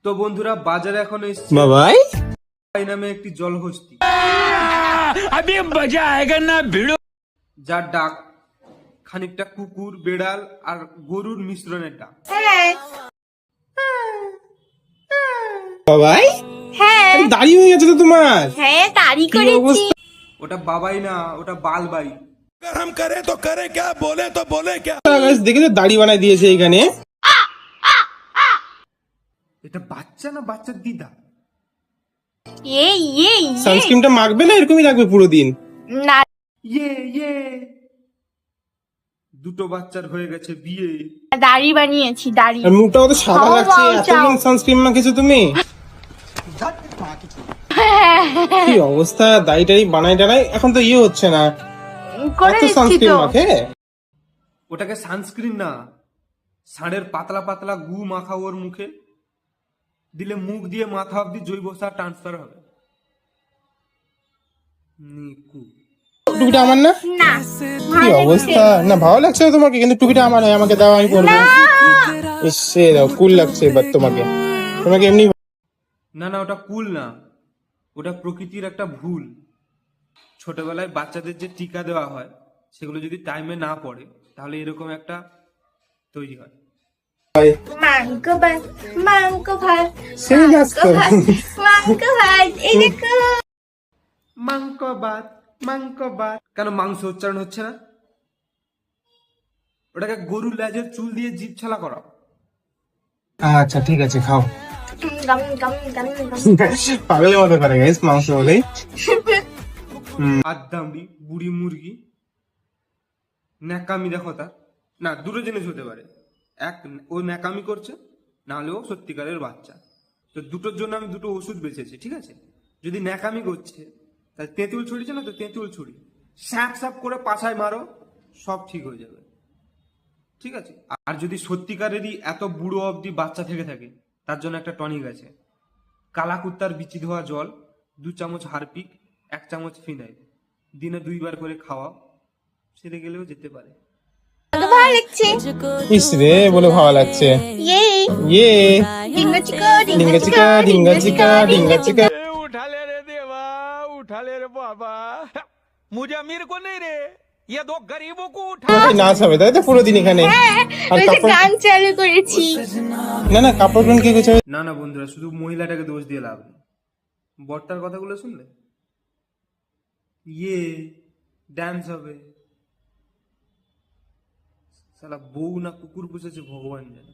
তো বন্ধুরা বাজারে এখন এসেছে বাবাই নামে একটি জলহস্তি अभी मजा आएगा ना भिड़ो। যার ডাক খানিকটা কুকুর বেড়াল আর গরুর মিশ্রণের ডাক। বাবাই হ্যাঁ দাড়ি হয়ে গেছে তো তোমার। হ্যাঁ তারি কি করেছি। অবস্থা? ওটা বাবাই না, ওটা বালবাই। अगर हम करें तो करें क्या, बोले तो बोले क्या। গাছ দেখে তো দাড়ি বানাই দিয়েছে এখানে। এটা বাচ্চা না বাচ্চার দিদা? এই এই সানস্ক্রিনটা মাখবে না এরকমই রাখবে পুরো দিন? না ইয়ে ইয়ে দুটো বাচ্চার হয়ে গেছে বিয়ে। দাড়ি বানিয়েছি দাড়ি। আর মুখটা কত সাদা খাও, লাগছে, খাও, এতদিন যাও। সানস্ক্রিন মাখেছো তুমি। কি অবস্থা, দাড়ি টাড়ি বানাই টানাই এখন তো ইয়ে হচ্ছে না, করে এত দিচ্ছি সানস্ক্রিন তো। মাখে। ওটাকে সানস্ক্রিন না, ষাঁড়ের পাতলা পাতলা গু মাখা ওর মুখে দিলে মুখ দিয়ে মাথা অব্দি জৈব সার ট্রান্সফার হবে। নিকু টুপিটা আমার না? না কি অবস্থা, না ভালো লাগছে না তোমাকে, কিন্তু টুপিটা আমার নয়, আমাকে দাও, আমি পরবো। এসে দাও, কুল লাগছে এবার তোমাকে, তোমাকে এমনি। না না, ওটা কুল না, ওটা প্রকৃতির একটা ভুল। ছোটবেলায় বাচ্চাদের যে টিকা দেওয়া হয় সেগুলো যদি টাইমে না পড়ে তাহলে এরকম একটা তৈরি হয়। মাংক ভাত মাংক ভাত সেই নাচ করো। মাংক ভাত এই দেখো। মাংক বাত কেন মাংস উচ্চারণ হচ্ছে না? ওটাকে গরুর লেজের চুল দিয়ে জিভ ছালা করাও। আচ্ছা ঠিক আছে, খাও। গাম গাম গাম গাম। পাগলের মতো করে গাইস মাংস বলেই। আদামড়ি বুড়ি মুরগি ন্যাকামি দেখো তার। না, দুটো জিনিস হতে পারে, এক ও ন্যাকামি করছে, না হলে ও সত্যিকারের বাচ্চা। তো দুটোর জন্য আমি দুটো ওষুধ বেঁচেছি, ঠিক আছে? যদি ন্যাকামি করছে তাহলে তেঁতুল ছড়িয়েছে না, তো তেঁতুল ছড়ি স্যাপ স্যাপ করে পাছায় মারো, সব ঠিক হয়ে যাবে, ঠিক আছে? আর যদি সত্যিকারেরই এত বুড়ো অবধি বাচ্চা থেকে থাকে তার জন্য একটা টনিক আছে, কালাকুত্তার বিচি ধোয়া জল, 2 চামচ হারপিক, 1 চামচ ফিনাইল, দিনে 2 বার করে খাওয়াও, সেরে গেলেও যেতে পারে। ভালো লাগছে। ইস রে, বলে ভালো লাগছে। ইয়ে ইয়ে ডিঙ্গা চিকা ডিঙ্গা চিকা ডিঙ্গা চিকা ডিঙ্গা চিকা। उठा ले रे देवा, उठा ले रे बाबा। मुझे अमीर को नहीं रे, ये दो गरीबों को उठा। তোমাকে নাচ হবে তাই তো পুরো দিন এখানে? আর ওই যে কাপড়, গান চালু করেছি। না না কাপড় কোন কে গুছাবে? না না বন্ধুরা, শুধু মহিলাটাকে দোষ দিয়ে লাভ নেই। বরটার কথাগুলো শুনলে ইয়ে ড্যান্স হবে। শালা বউ না কুকুর পুষেছে ভগবান জানে।